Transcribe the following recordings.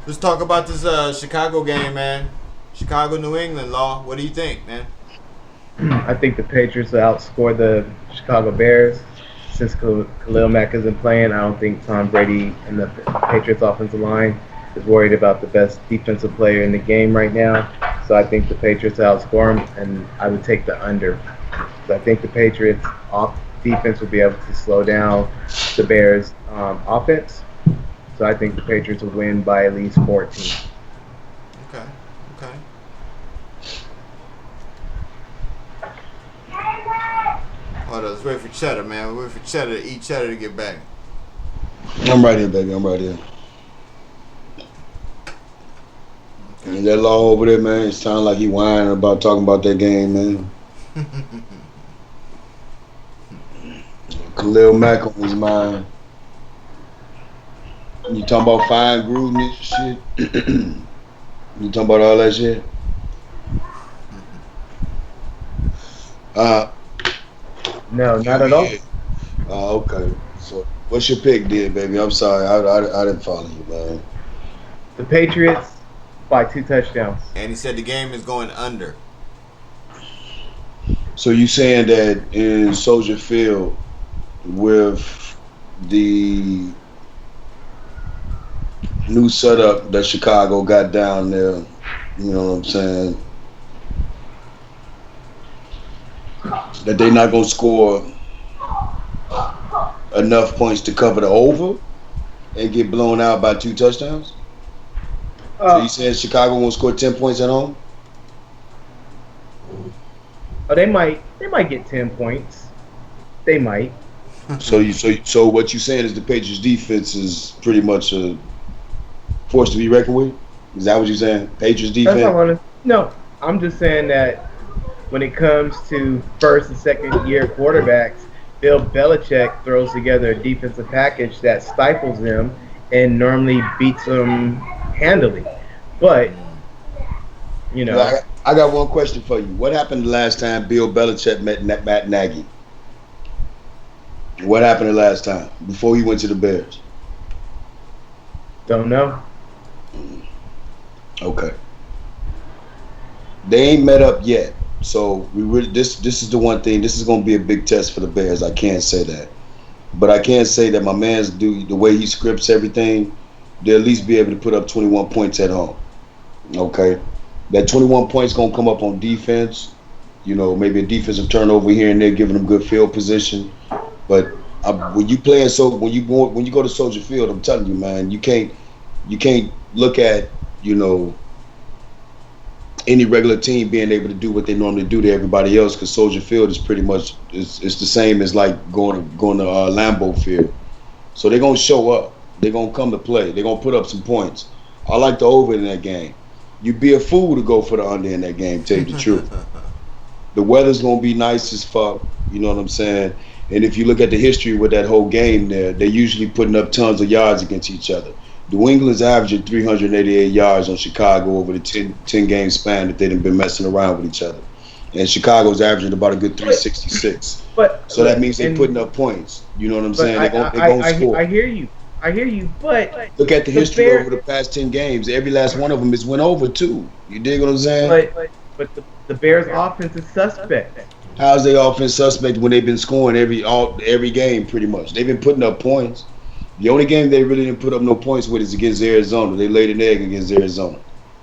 Let's talk about this Chicago game, man. Chicago, New England, Law. What do you think, man? I think the Patriots will outscore the Chicago Bears. Since Khalil Mack isn't playing, I don't think Tom Brady and the Patriots offensive line is worried about the best defensive player in the game right now. So I think the Patriots will outscore them, and I would take the under. So I think the Patriots off defense will be able to slow down the Bears offense. So I think the Patriots will win by at least 14. Okay, okay. Hold on, let's wait for Cheddar, man. We're waiting for Cheddar to eat Cheddar to get back. I'm right here, baby. I'm right here. Okay. And that law over there, man, it sounds like he whining about talking about that game, man. Khalil Mack on his mind. You talking about fine Gruden and shit? You talking about all that shit? Uh, No, yeah, not at we all. here. Okay. So, what's your pick, dear, baby? I'm sorry, I didn't follow you, man. The Patriots by 2 touchdowns. And he said the game is going under. So you saying that in Soldier Field with the new setup that Chicago got down there, you know what I'm saying, that they not gonna score enough points to cover the over and get blown out by 2 touchdowns? So you Uh, saying Chicago won't score 10 points at home? they might get 10 points. They might. So what you saying is the Patriots defense is pretty much a force to be reckoned with? Is that what you're saying? Patriots That's not defense? what. No, I'm just saying that when it comes to first and second year quarterbacks, Bill Belichick throws together a defensive package that stifles them and normally beats them handily. But you know, Well, I got one question for you. What happened the last time Bill Belichick met Matt Nagy? What happened the last time before he went to the Bears? don't know. Okay, they ain't met up yet. So we really this is the one thing. This is going to be a big test for the Bears. I can't say that, but I can say that my man's do the way he scripts everything. They'll at least be able to put up 21 points at home. Okay, that 21 points going to come up on defense. You know, maybe a defensive turnover here and there, giving them good field position. But when you playing so when you go to Soldier Field, I'm telling you, man, you can't look at you know any regular team being able to do what they normally do to everybody else because Soldier Field is pretty much it's the same as like going to Lambeau Field. So they're gonna show up. They're gonna come to play. They're gonna put up some points. I like the over in that game. You'd be a fool to go for the under in that game. Tell you the truth. The weather's gonna be nice as fuck. You know what I'm saying? And if you look at the history with that whole game there, they're usually putting up tons of yards against each other. New England's averaging 388 yards on Chicago over the 10 game span that they've been messing around with each other. And Chicago's averaging about a good But 366. but So that means they're and putting up points. You know what I'm but saying? I They're gonna I score. hear you. I hear you. But Look at the the history over bear. the past 10 games. Every last one of them is went over too. You dig what I'm saying? But the Bears' offense is suspect. How's their offense suspect when they've been scoring every game pretty much? They've been putting up points. The only game they really didn't put up no points with is against Arizona. They laid an egg against Arizona.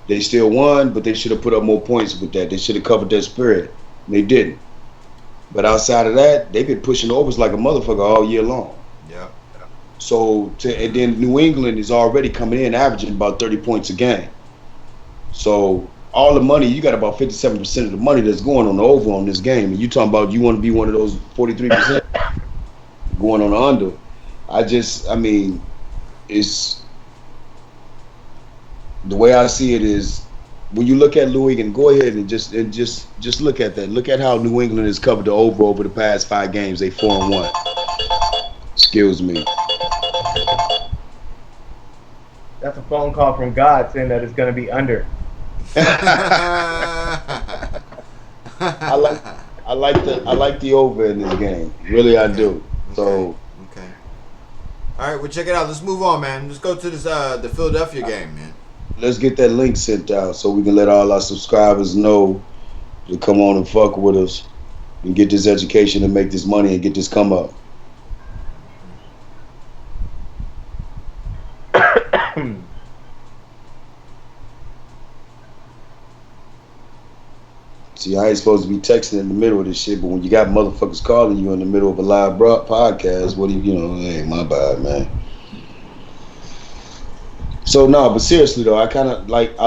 They still won, but they should have put up more points with that. They should have covered that spread. And they didn't. But outside of that, they've been pushing overs like a motherfucker all year long. Yeah. And then New England is already coming in averaging about 30 points a game. So all the money, you got about 57% of the money that's going on the over on this game. And you talking about you want to be one of those 43% going on the under. I mean, it's the way I see it is when you look at New England, go ahead and just look at that. Look at how New England has covered the over the past 5 games. They 4-1. Excuse me. That's a phone call from God saying that it's going to be under. I like I like the over in this game. Really, I Okay. do. Okay. So Okay. All right. Well, check it out. Let's move on, man. Let's go to this the Philadelphia game, man. let's get that link sent out so we can let all our subscribers know to come on and fuck with us and get this education and make this money and get this come up. See, I ain't supposed to be texting in the middle of this shit, but when you got motherfuckers calling you in the middle of a live podcast, what do hey, my bad, man. So no, but seriously though, I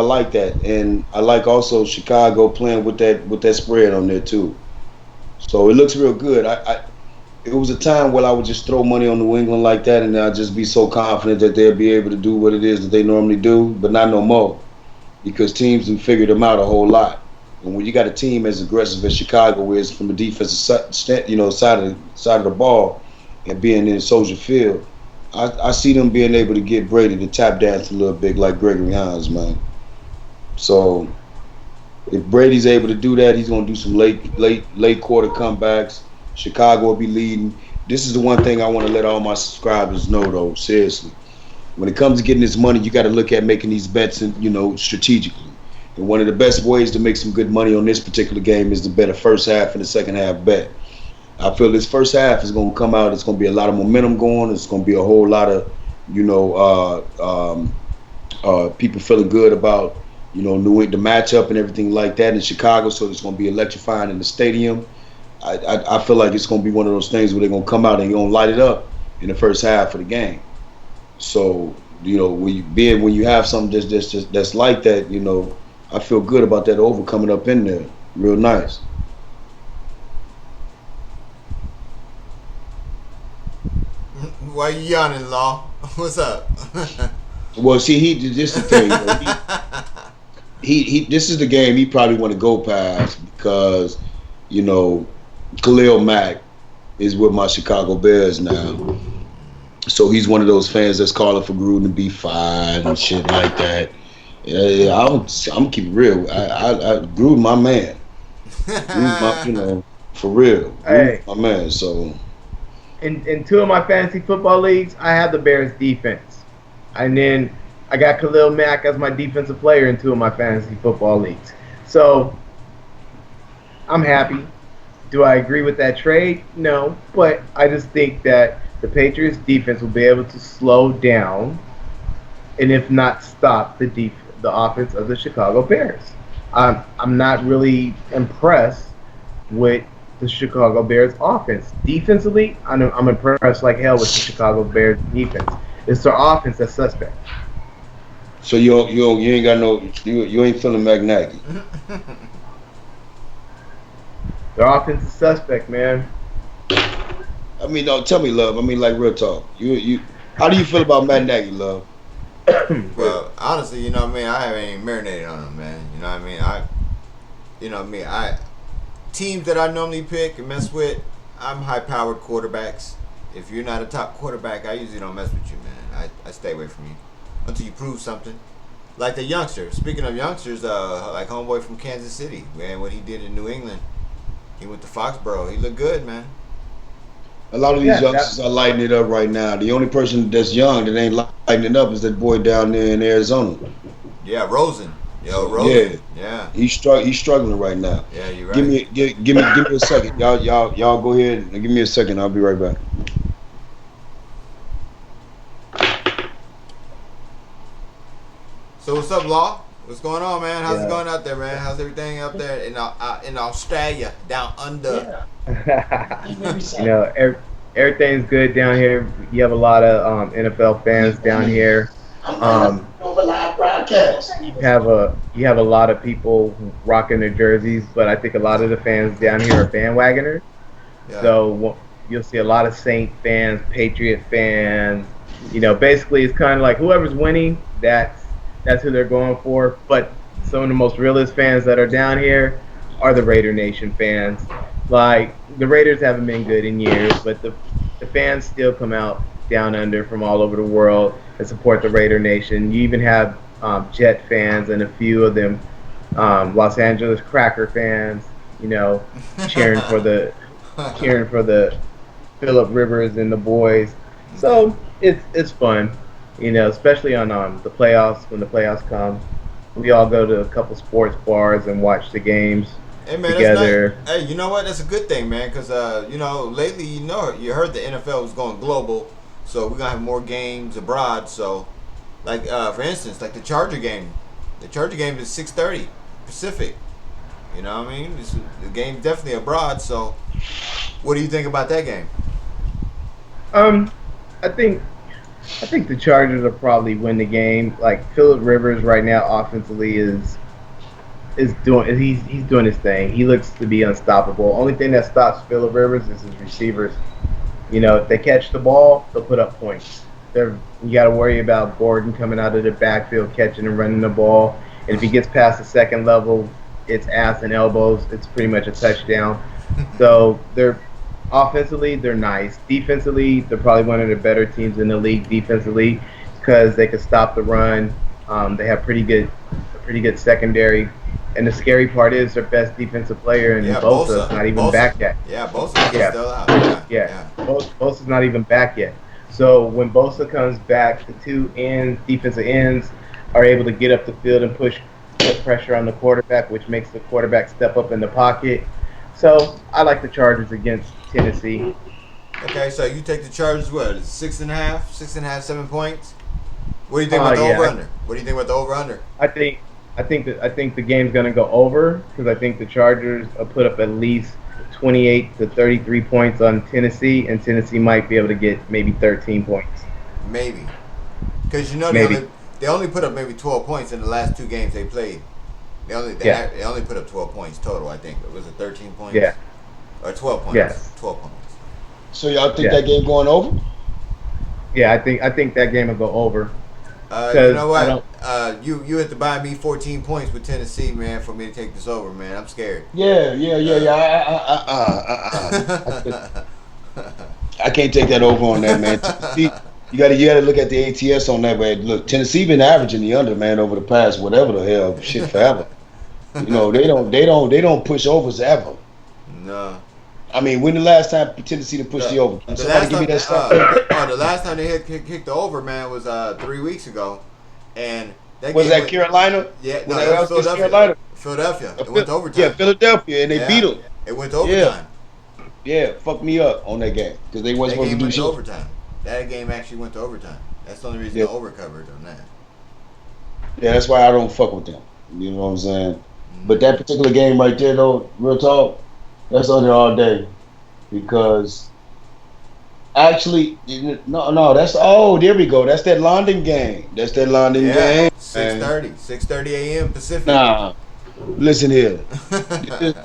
like that, and I like also Chicago playing with that spread on there too. So it looks real good. It was a time where I would just throw money on New England like that, and I'd just be so confident that they'll be able to do what it is that they normally do, but not no more, because teams have figured them out a whole lot. And when you got a team as aggressive as Chicago is from the defensive side of the ball, and being in Soldier Field, I see them being able to get Brady to tap dance a little bit like Gregory Hines, man. So if Brady's able to do that, he's gonna do some late quarter comebacks. Chicago will be leading. This is the one thing I want to let all my subscribers know, though. Seriously, when it comes to getting this money, you got to look at making these bets, and strategically. And one of the best ways to make some good money on this particular game is to bet a first half and a second half bet. I feel this first half is going to come out. It's going to be a lot of momentum going. It's going to be a whole lot of, people feeling good about, the matchup and everything like that in Chicago. So it's going to be electrifying in the stadium. I feel like it's going to be one of those things where they're going to come out and you're going to light it up in the first half of the game. So, when you have something that's like that, I feel good about that over coming up in there. Real nice. Why you yawning, Law? What's up? Well, see, this is the thing. This is the game he probably want to go past because, Khalil Mack is with my Chicago Bears now. So he's one of those fans that's calling for Gruden to be fired and shit like that. I'm keeping it real. I Gruden, my man. Gruden, for real. Hey, my man. So in two of my fantasy football leagues, I have the Bears defense, and then I got Khalil Mack as my defensive player in two of my fantasy football leagues. So I'm happy. Do I agree with that trade? No, but I just think that the Patriots defense will be able to slow down, and if not stop the offense of the Chicago Bears. I'm not really impressed with the Chicago Bears offense. Defensively, I'm impressed like hell with the Chicago Bears defense. It's their offense that's suspect. So you ain't got you ain't feeling Matt Nagy. Their offense is suspect, man. I mean, no, tell me, love. I mean, like real talk. You how do you feel about Matt Nagy, love? Well, honestly, I haven't even marinated on him, man. You know what I mean? Teams that I normally pick and mess with, I'm high-powered quarterbacks. If you're not a top quarterback, I usually don't mess with you, man. I stay away from you until you prove something. Like the youngster. Speaking of youngsters, like homeboy from Kansas City, man, what he did in New England. He went to Foxborough. He looked good, man. A lot of these youngsters are lighting it up right now. The only person that's young that ain't lighting it up is that boy down there in Arizona. Yeah, Rosen. Rosen. Yeah. He's struggling right now. Yeah, you're right. Give me a second. Y'all go ahead and give me a second. I'll be right back. So what's up, Law? What's going on, man? How's it going out there, man? How's everything up there in Australia, down under? Everything's good down here. You have a lot of NFL fans down here. Over live broadcast. You have a lot of people rocking their jerseys, but I think a lot of the fans down here are bandwagoners. Yeah. So you'll see a lot of Saint fans, Patriot fans. Basically it's kind of like whoever's winning, that's who they're going for. But some of the most realist fans that are down here are the Raider Nation fans. Like, the Raiders haven't been good in years, but the fans still come out down under from all over the world and support the Raider Nation. You even have Jet fans and a few of them Los Angeles Cracker fans, cheering for the Phillip Rivers and the boys. So it's fun. Especially on the playoffs when the playoffs come. We all go to a couple sports bars and watch the games Hey man, that's nice. together. Hey, you know what? That's a good thing, man. Because lately, you heard the NFL was going global, so we're gonna have more games abroad. So, like for instance, like the Charger game. The Charger game is 6:30 Pacific. You know what I mean? The game's definitely abroad. So, what do you think about that game? Um, I think I think the Chargers will probably win the game. Like Philip Rivers right now offensively is doing he's doing his thing. He looks to be unstoppable. Only thing that stops Philip Rivers is his receivers. If they catch the ball, they'll put up points. You got to worry about Gordon coming out of the backfield, catching and running the ball. And if he gets past the second level, it's ass and elbows. It's pretty much a touchdown. So they're offensively, they're nice. Defensively, they're probably one of the better teams in the league defensively because they can stop the run. They have pretty good secondary. And the scary part is their best defensive player, and Yeah, Bosa's not even Bosa. back yet. Yeah, Bosa is Yeah. still out. Yeah, Yeah, Bosa's not even back yet. So when Bosa comes back, the two defensive ends are able to get up the field and put pressure on the quarterback, which makes the quarterback step up in the pocket. So I like the Chargers against Tennessee. Okay, so you take the Chargers. What? 6.5, 7 points. What do you think about the Yeah. over under? What do you think about the over under? I think the game's gonna go over because I think the Chargers will put up at least 28 to 33 points on Tennessee, and Tennessee might be able to get maybe 13 points. Maybe, because Maybe. they only put up maybe 12 points in the last two games they played. They only put up 12 points total. I think was it 13 points? Yeah. Or 12 points. Yes. 12 points. So y'all think Yeah. that game going over? Yeah, I think that game will go over. You know I what? don't- You have to buy me 14 points with Tennessee, man, for me to take this over, man. I'm scared. Yeah. I can't take that over on that, man. Tennessee, you gotta look at the ATS on that, man. Look, Tennessee been averaging the under, man, over the past whatever the hell shit forever. They don't push overs ever. No. I mean, when the last time Tennessee to push the over? Can somebody give me that stuff? The last time they kicked the over, man, was 3 weeks ago, and Was that Carolina? Yeah, Was no, that it was against Philadelphia. Philadelphia. It went to overtime. Yeah, Philadelphia, and they beat them. It went to overtime. Yeah, fuck me up on that game because they wasn't That supposed game to do went to shit. overtime. That game actually went to overtime. That's the only reason Yeah. the over covered on that. Yeah, that's why I don't fuck with them. You know what I'm saying? But that particular game right there, though, real talk, that's under all day because actually, no, there we go. That's that London game. That's that London game. 6:30 a.m. Pacific. Nah, listen here.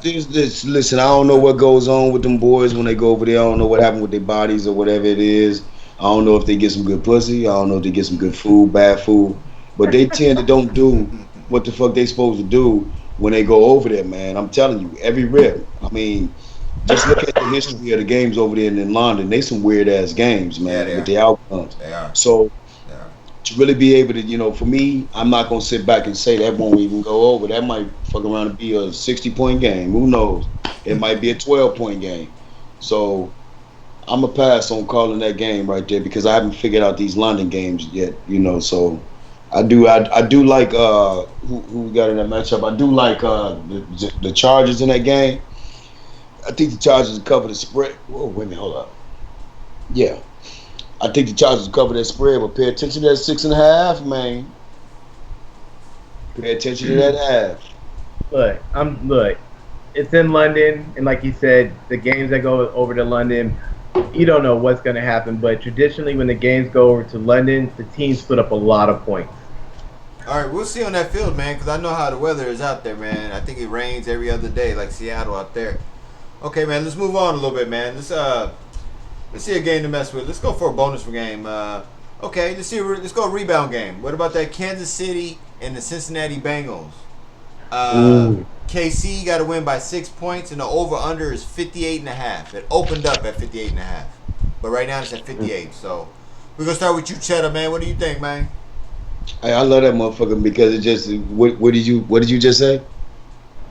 Listen, I don't know what goes on with them boys when they go over there. I don't know what happened with their bodies or whatever it is. I don't know if they get some good pussy. I don't know if they get some good food, bad food. But they tend to don't do what the fuck they supposed to do when they go over there, man. I'm telling you, every rip. I mean, just look at the history of the games over there in London. They some weird ass games, man, Yeah, with the outcomes. They are. So They are. to really be able to, for me, I'm not gonna sit back and say that won't even go over. That might fuck around and be a 60-point game. Who knows? It might be a 12-point game. So I'm gonna pass on calling that game right there because I haven't figured out these London games yet. So I do like who we got in that matchup. I do like the Chargers in that game. I think the Chargers cover the spread. Whoa, wait a minute, hold up. Yeah. I think the Chargers cover that spread, but pay attention to that 6.5, man. Pay attention to that half. Look, it's in London, and like you said, the games that go over to London, you don't know what's going to happen. But traditionally, when the games go over to London, the teams put up a lot of points. All right, we'll see on that field, man, because I know how the weather is out there, man. I think it rains every other day, like Seattle out there. Okay, man, let's move on a little bit, man. Let's see a game to mess with. Let's go for a bonus game. Okay, let's go a rebound game. What about that Kansas City and the Cincinnati Bengals? KC got to win by 6 points, and the over/under is 58.5. It opened up at 58.5, but right now it's at 58. So we're gonna start with you, Cheddar, man. What do you think, man? Hey, I love that motherfucker because it just. What did you just say?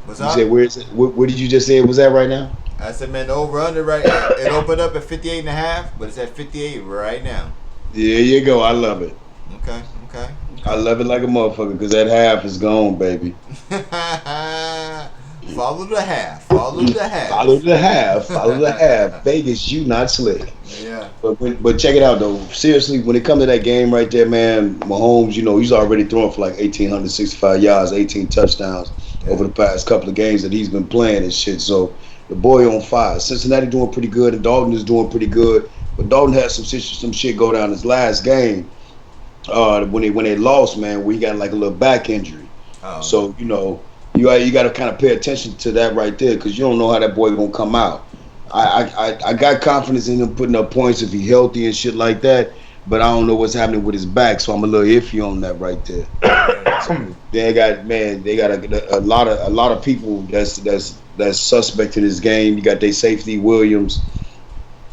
What's You up? said where is it? What did you just say it was at right now? I said, man, the over/under right now, it opened up at 58.5, but it's at 58 right now. There you go. I love it. Okay. Okay. I love it like a motherfucker because that half is gone, baby. Follow the half. Follow the Follow half. the half. Follow the half. Vegas, you not slick. Yeah. But check it out though. Seriously, when it comes to that game right there, man, Mahomes, he's already throwing for like 1,865 yards, 18 touchdowns Yeah. over the past couple of games that he's been playing and shit. So the boy on fire. Cincinnati doing pretty good, and Dalton is doing pretty good. But Dalton had some shit go down his last game. When they lost, man, we got like a little back injury. Oh. So you got to kind of pay attention to that right there because you don't know how that boy gonna come out. I got confidence in him putting up points if he healthy and shit like that, but I don't know what's happening with his back, so I'm a little iffy on that right there. They got a lot of people that's suspect in this game. You got their safety Williams.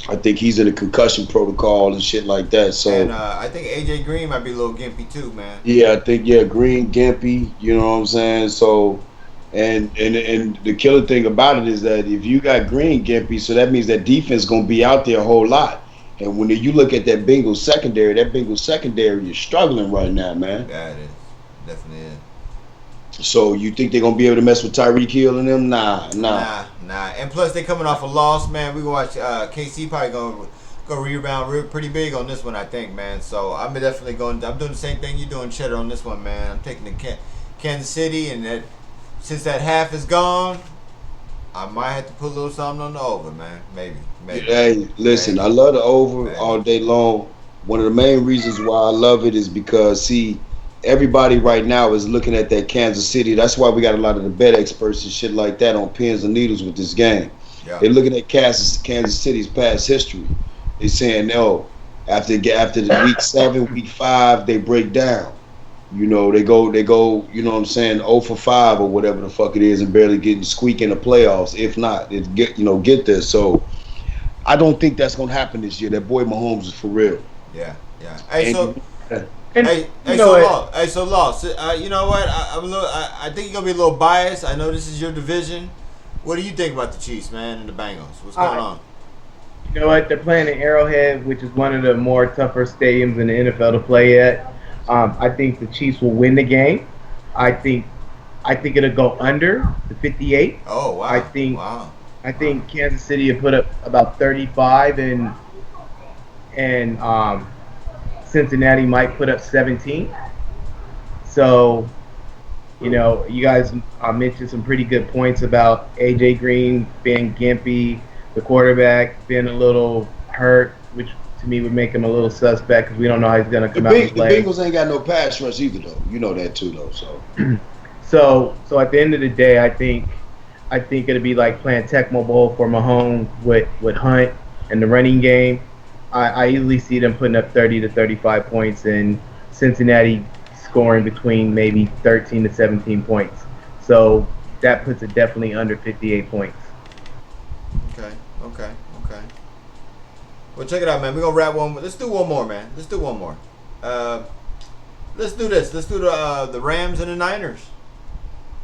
I think he's in a concussion protocol and shit like that. So And I think AJ Green might be a little gimpy too, man. yeah, I think Green, Gimpy, you know what I'm saying? So and the killer thing about it is that if you got Green, Gimpy, so that means that defense gonna be out there a whole lot. And when you look at that Bengals secondary is struggling right now, man. Yeah, it is. Definitely is. So you think they're gonna be able to mess with Tyreek Hill and them? Nah. Nah. And plus, they coming off a loss, man. We gonna watch KC probably gonna rebound pretty big on this one, I think, man. So I'm definitely going. I'm doing the same thing you're doing, Cheddar, on this one, man. I'm taking the Kansas City, and since that half is gone, I might have to put a little something on the over, man. Maybe. Hey, listen, Maybe. I love the over Maybe. all day long. One of the main reasons why I love it is because, see, everybody right now is looking at that Kansas City. That's why we got a lot of the bet experts and shit like that on pins and needles with this game. Yeah. They're looking at Kansas City's past history. They're saying, no, after the week 7, week 5, they break down. They go, you know what I'm saying, 0 for 5 or whatever the fuck it is, and barely getting squeak in the playoffs. If not, it get there. So I don't think that's gonna happen this year. That boy Mahomes is for real. Yeah. Hey, so. And Hey, you know what? Loss. You know what? I think you're gonna be a little biased. I know this is your division. What do you think about the Chiefs, man, and the Bengals? What's going on? You know what? They're playing at Arrowhead, which is one of the more tougher stadiums in the NFL to play at. I think the Chiefs will win the game. I think it'll go under the 58. Oh wow! I think Kansas City will put up about 35, and Cincinnati might put up 17. So, you guys mentioned some pretty good points about AJ Green being gimpy, the quarterback being a little hurt, which to me would make him a little suspect because we don't know how he's going to come out and The play. Bengals ain't got no pass rush either, though. You know that too, though. So at the end of the day, I think it'll be like playing Tecmo Bowl for Mahomes with Hunt and the running game. I easily see them putting up 30 to 35 points and Cincinnati scoring between maybe 13 to 17 points. So that puts it definitely under 58 points. Okay. Well, check it out, man. We're gonna wrap one. Let's do one more, man. Let's do one more. Let's do this. Let's do the Rams and the Niners.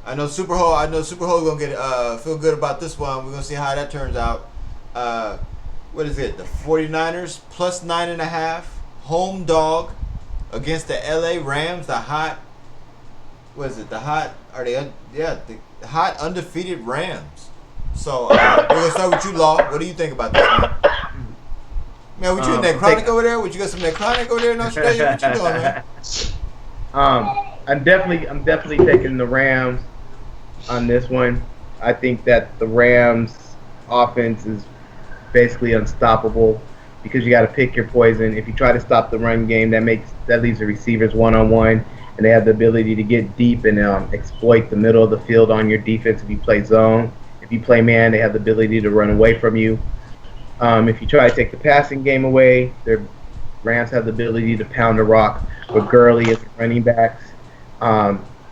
I know Super Hole gonna get feel good about this one. We're gonna see how that turns out. What is it? The 49ers plus 9.5 home dog against the LA Rams. The hot. What is it? The hot. Are they? The hot undefeated Rams. So we're gonna start with you, Law. What do you think about this, man? Man, what you in that chronic over there? What you got some necronic over there in Australia? What you doing, man? I'm definitely taking the Rams on this one. I think that the Rams offense is basically unstoppable because you got to pick your poison. If you try to stop the run game, that leaves the receivers one-on-one, and they have the ability to get deep and exploit the middle of the field on your defense if you play zone. If you play man, they have the ability to run away from you. If you try to take the passing game away, the Rams have the ability to pound the rock with Gurley as running backs.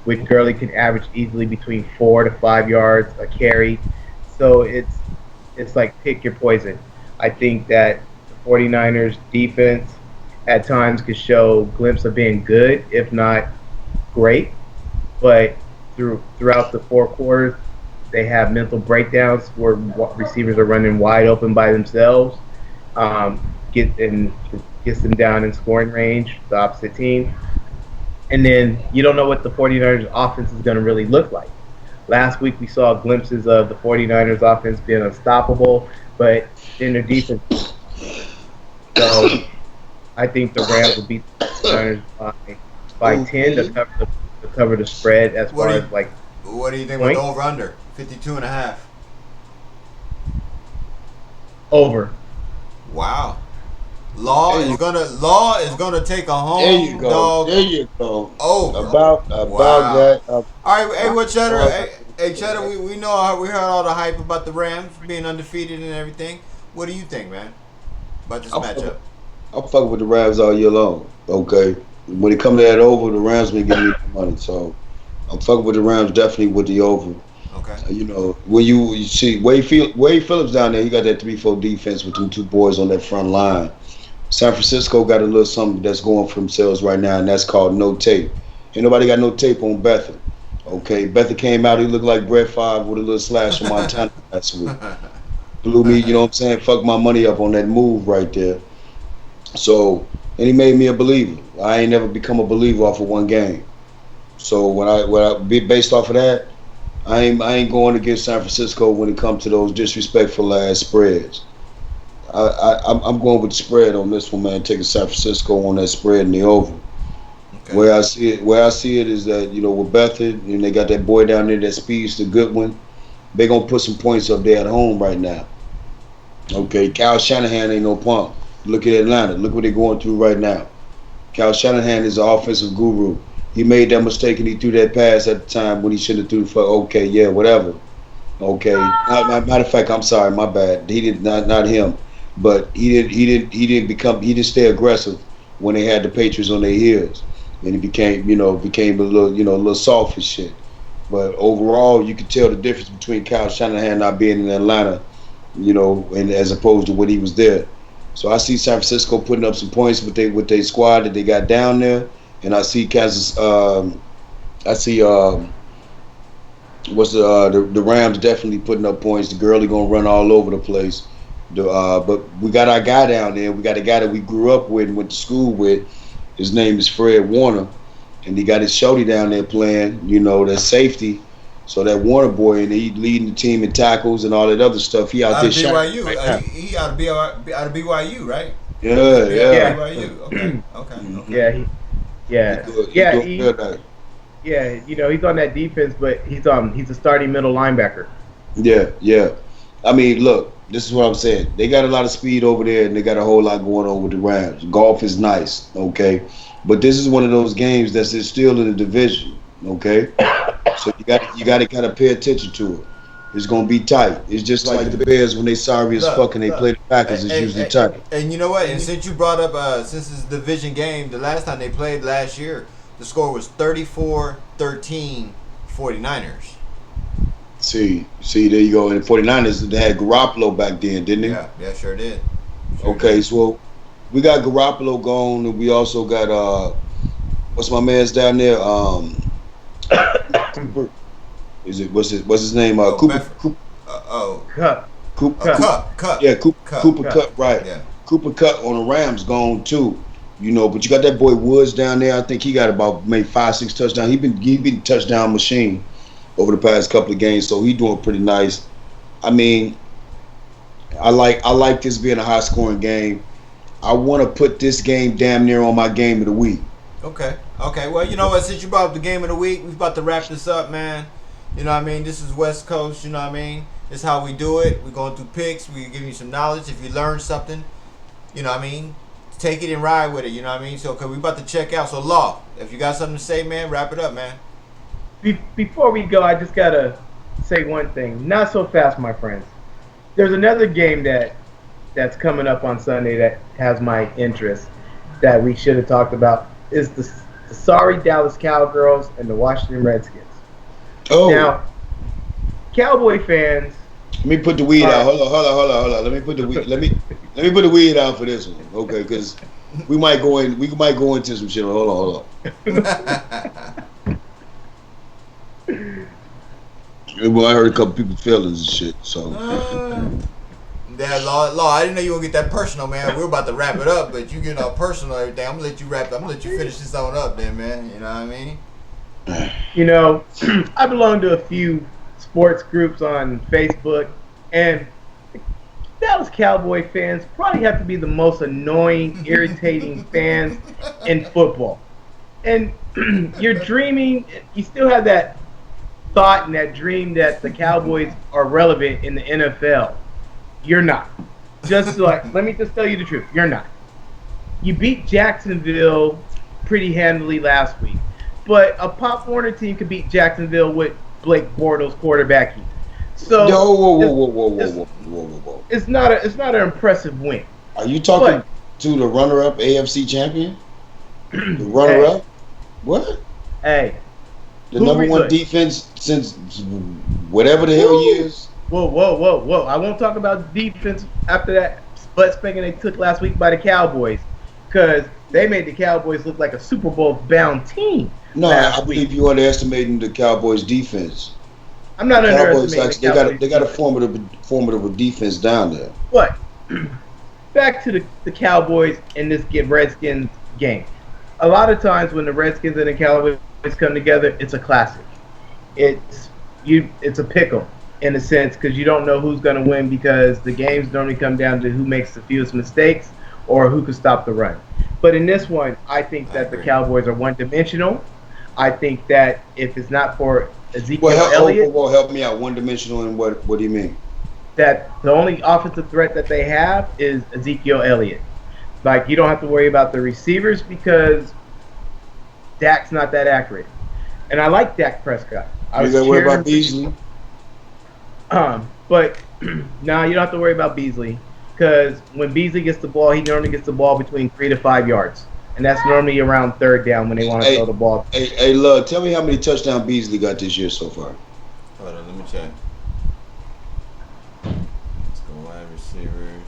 With Gurley can average easily between 4 to 5 yards a carry. So it's like pick your poison. I think that the 49ers defense at times could show a glimpse of being good, if not great. But throughout the 4 quarters, they have mental breakdowns where receivers are running wide open by themselves. gets them down in scoring range, the opposite team. And then you don't know what the 49ers offense is going to really look like. Last week we saw glimpses of the 49ers offense being unstoppable, but then their defense. So I think the Rams will beat the 49ers by 10 to cover the spread as far as like. What do you think points? with over under 52.5? Over. Wow. Law is gonna take a home There you go. dog There you go. over. About Wow. that. All right, hey, what Cheddar? Hey, Cheddar, we know we heard all the hype about the Rams being undefeated and everything. What do you think, man, about this matchup? I'm fucking with the Rams all year long. Okay, when it comes to that over, the Rams been giving me the money, so I'm fucking with the Rams definitely with the over. Okay. You know, when you see Wade Phillips down there, he got that 3-4 defense with them two boys on that front line. San Francisco got a little something that's going for themselves right now, and that's called no tape. Ain't nobody got no tape on Bethel. Okay, Bethel came out, he looked like Brett Favre with a little slash from Montana last week. Blew me, you know what I'm saying? Fucked my money up on that move right there. So, and he made me a believer. I ain't never become a believer off of one game. So when I be based off of that, I ain't going against San Francisco when it comes to those disrespectful ass spreads. I'm going with the spread on this one, man. Taking San Francisco on that spread in the over. Okay. Where I see it is that, you know, with Bethel and they got that boy down there that speeds the good one. They gonna put some points up there at home right now. Okay, Kyle Shanahan ain't no punk. Look at Atlanta. Look what they're going through right now. Kyle Shanahan is an offensive guru. He made that mistake and he threw that pass at the time when he should have threw for okay, yeah, whatever. Okay. Matter of fact, I'm sorry, my bad. He did not him, but he didn't stay aggressive when they had the Patriots on their heels, and he became a little soft and shit. But overall, you can tell the difference between Kyle Shanahan not being in Atlanta, you know, and as opposed to when he was there. So I see San Francisco putting up some points with their squad that they got down there. And I see Kansas. I see the Rams definitely putting up points. The Gurley gonna run all over the place. But we got our guy down there. We got a guy that we grew up with and went to school with. His name is Fred Warner, and he got his shorty down there playing. You know, that safety. So that Warner boy, and he leading the team in tackles and all that other stuff. He out there BYU. He out of BYU, right? Yeah. BYU. Okay. Yeah. You know, he's on that defense, but he's a starting middle linebacker. Yeah. I mean, look, this is what I'm saying. They got a lot of speed over there, and they got a whole lot going on with the Rams. Golf is nice, okay, but this is one of those games that's still in the division, okay. So you got to kind of pay attention to it. It's gonna be tight. It's just like the Bears when they sorry as fuck and they play the Packers. It's usually tight. And you know what? And since you brought up, since it's a division game, the last time they played last year, the score was 34-13 49ers. See, there you go. And the 49ers, they had Garoppolo back then, didn't they? Yeah, sure did. Okay, so we got Garoppolo gone, and we also got what's my man's down there? Cooper. What's his name? Cooper. Kupp. Kupp. Yeah, Cooper Kupp. Right. Yeah. Cooper Kupp on the Rams gone too. You know, but you got that boy Woods down there. I think he got about maybe 5-6 touchdowns. He been touchdown machine over the past couple of games, so he doing pretty nice. I mean, I like this being a high scoring game. I want to put this game damn near on my game of the week. Okay. Well, you know what? Since you brought up the game of the week, we're about to wrap this up, man. You know what I mean? This is West Coast, you know what I mean? This is how we do it. We're going through picks. We're giving you some knowledge. If you learn something, you know what I mean? Take it and ride with it, you know what I mean? So, cause we about to check out. So, Law, if you got something to say, man, wrap it up, man. Before we go, I just got to say one thing. Not so fast, my friends. There's another game that's coming up on Sunday that has my interest that we should have talked about. Is the sorry Dallas Cowgirls and the Washington Redskins. Oh. Now, Cowboy fans. Let me put the weed out. Hold on. Let me put the weed. Let me put the weed out for this one, okay? Because we might go into some shit. Hold on. Well, I heard a couple people feelings and shit. So That law. I didn't know you were gonna get that personal, man. We're about to wrap it up, but you getting all personal and everything. I'm gonna let you wrap. I'm gonna let you finish this on up, then, man. You know what I mean? You know, I belong to a few sports groups on Facebook, and Dallas Cowboy fans probably have to be the most annoying, irritating fans in football. And you're dreaming, you still have that thought and that dream that the Cowboys are relevant in the NFL. You're not. Just like, let me just tell you the truth. You're not. You beat Jacksonville pretty handily last week. But a Pop Warner team could beat Jacksonville with Blake Bortles quarterbacking. So whoa. It's not an impressive win. Are you talking to the runner-up AFC champion? The runner-up? What? Hey. The number one defense since whatever the hell years. Whoa. I won't talk about defense after that butt spanking they took last week by the Cowboys. Because they made the Cowboys look like a Super Bowl bound team. No, I believe you're underestimating the Cowboys defense. I'm not underestimating the Cowboys. They got a formidable defense down there. But back to the Cowboys and this Redskins game. A lot of times when the Redskins and the Cowboys come together, it's a classic. It's a pickle in a sense because you don't know who's going to win because the games normally come down to who makes the fewest mistakes or who can stop the run. But in this one, I think that the Cowboys are one-dimensional. I think that if it's not for Ezekiel Elliott... Well, help me out. One-dimensional and what do you mean? That the only offensive threat that they have is Ezekiel Elliott. Like, you don't have to worry about the receivers because Dak's not that accurate. And I like Dak Prescott. You got to worry about Beasley? But no, you don't have to worry about Beasley because when Beasley gets the ball, he normally gets the ball between 3 to 5 yards. And that's normally around third down when they want to throw the ball. Hey, Love, tell me how many touchdowns Beasley got this year so far. Hold on, let me check. Let's go wide receivers.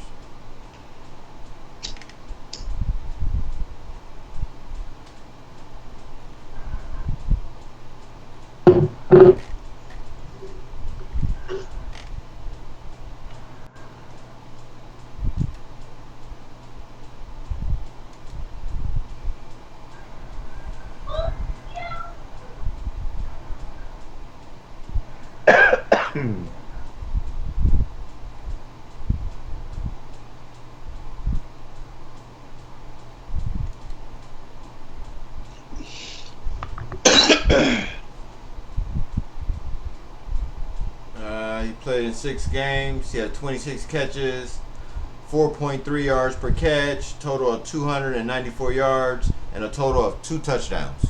He played in 6 games. He had 26 catches, 4.3 yards per catch, total of 294 yards, and a total of 2 touchdowns.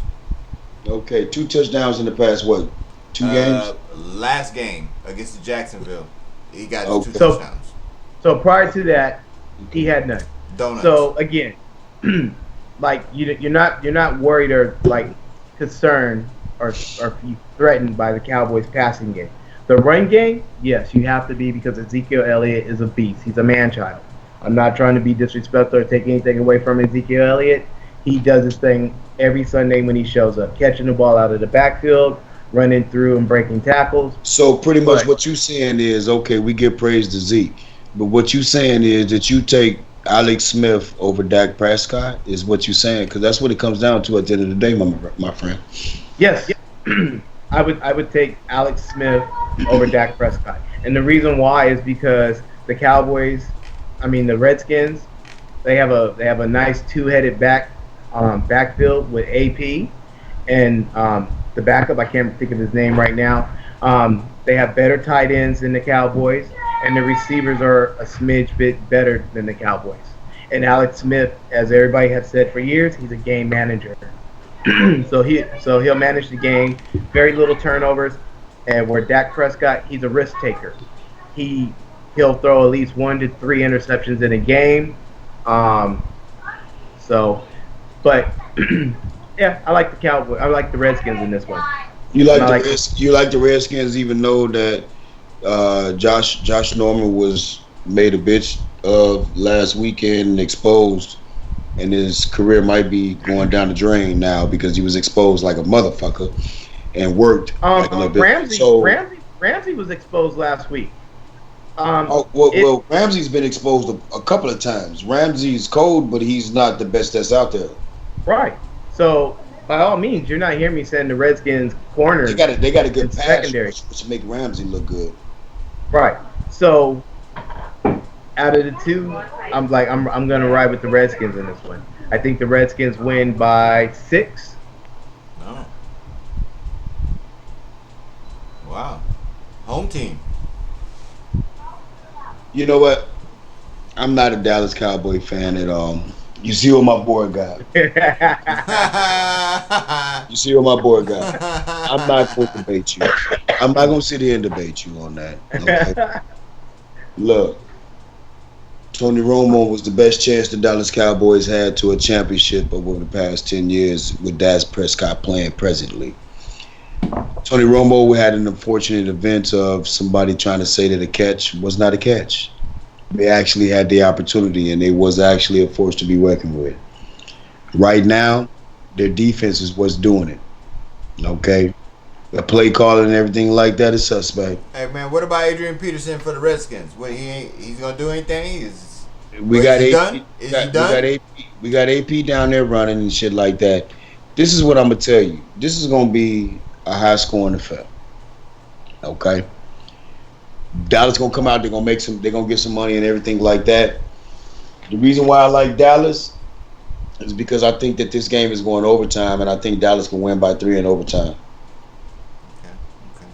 Okay, 2 touchdowns in the past, what, 2 games? Last game against Jacksonville, he got 2 touchdowns. So prior to that, he had none. Donuts. So again, like you're not worried or like concerned or threatened by the Cowboys passing game. The run game, yes, you have to be because Ezekiel Elliott is a beast. He's a man-child. I'm not trying to be disrespectful or take anything away from Ezekiel Elliott. He does his thing every Sunday when he shows up, catching the ball out of the backfield, running through and breaking tackles. So pretty much what you're saying is, okay, we give praise to Zeke, but what you're saying is that you take Alex Smith over Dak Prescott is what you're saying, because that's what it comes down to at the end of the day, my friend. Yes. I would take Alex Smith over Dak Prescott. And the reason why is because the Redskins, they have a nice 2-headed backfield with AP and the backup, I can't think of his name right now. They have better tight ends than the Cowboys, and the receivers are a smidge bit better than the Cowboys. And Alex Smith, as everybody has said for years, he's a game manager. So he'll manage the game, very little turnovers, and where Dak Prescott, he's a risk taker. He'll throw at least 1 to 3 interceptions in a game. Yeah, I like the Cowboys. I like the Redskins in this one. You like the Redskins, even though that Josh Norman was made a bitch of last weekend and exposed. And his career might be going down the drain now because he was exposed like a motherfucker and worked like a little bit. Ramsey was exposed last week. Well, Ramsey's been exposed a couple of times. Ramsey's cold, but he's not the best that's out there. Right. So by all means, you're not hearing me saying the Redskins corners. They got a good pass secondary, which make Ramsey look good. Right. So out of the two, I'm gonna ride with the Redskins in this one. I think the Redskins win by 6. No. Wow. Home team. You know what? I'm not a Dallas Cowboy fan at all. You see what my boy got. You see what my boy got. I'm not going to debate you. I'm not going to sit here and debate you on that. Okay? Look, Tony Romo was the best chance the Dallas Cowboys had to a championship over the past 10 years with Dak Prescott playing presently. Tony Romo had an unfortunate event of somebody trying to say that a catch was not a catch. They actually had the opportunity, and it was actually a force to be reckoned with. Right now, their defense is what's doing it. Okay? The play calling and everything like that is suspect. Hey man, what about Adrian Peterson for the Redskins? What he's gonna do anything? We got AP down there running and shit like that. This is what I'm gonna tell you. This is gonna be a high scoring affair. Okay? Dallas gonna come out, they're gonna get some money and everything like that. The reason why I like Dallas is because I think that this game is going overtime, and I think Dallas can win by 3 in overtime. Okay.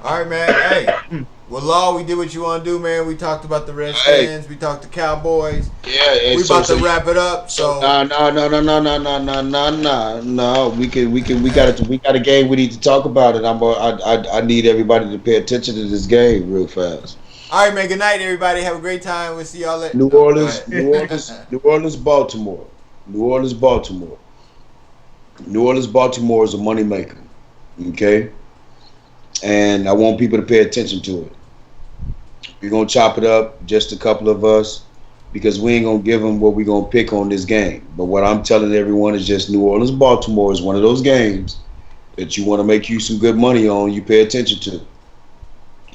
All right, man. Hey, well, Law, we did what you want to do, man. We talked about the Redskins. We talked the Cowboys. Yeah, we about to wrap it up. So no. We got a game we need to talk about it. I need everybody to pay attention to this game real fast. All right, man. Good night, everybody. Have a great time. We'll see y'all later. New Orleans, Baltimore. New Orleans, Baltimore is a moneymaker. Okay? And I want people to pay attention to it. We're going to chop it up, just a couple of us, because we ain't going to give them what we're going to pick on this game. But what I'm telling everyone is just New Orleans, Baltimore is one of those games that you want to make you some good money on, you pay attention to.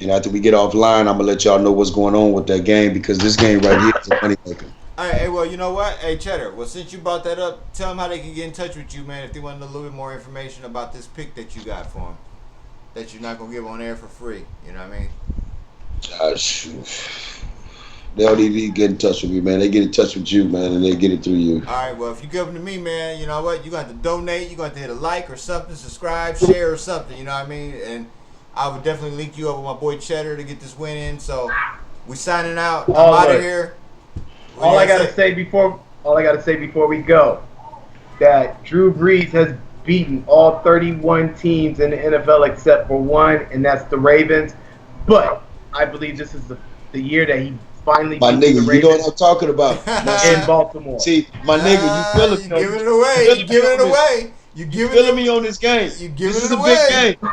And after we get offline, I'm going to let y'all know what's going on with that game, because this game right here is a moneymaker. All right, hey, well, you know what? Hey, Cheddar, well, since you brought that up, tell them how they can get in touch with you, man, if they want a little bit more information about this pick that you got for them, that you're not going to give on air for free. You know what I mean? They don't need to get in touch with me, man. They get in touch with you, man, and they get it through you. All right, well, if you give them to me, man, you know what? You're going to have to donate. You're going to have to hit a like or something, subscribe, share or something. You know what I mean? And I would definitely link you up with my boy Cheddar to get this win in. So we signing out. I'm out of here. All I gotta say before we go, that Drew Brees has beaten all 31 teams in the NFL except for one, and that's the Ravens. But I believe this is the year that he finally beat the Ravens. You know what I'm talking about. In Baltimore. See, my nigga, you feeling me? Giving it away. You giving it away. You feeling me on this game. You giving this is it a away. Big game.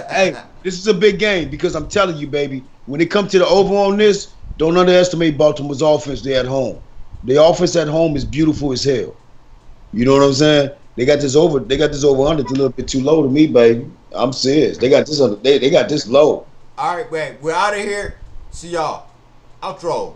Hey, this is a big game because I'm telling you, baby, when it comes to the over on this, don't underestimate Baltimore's offense. They're at home. The offense at home is beautiful as hell. You know what I'm saying? They got this over under. It's a little bit too low to me, baby. I'm serious. They got this they got this low. All right, man. We're out of here. See y'all. Outro.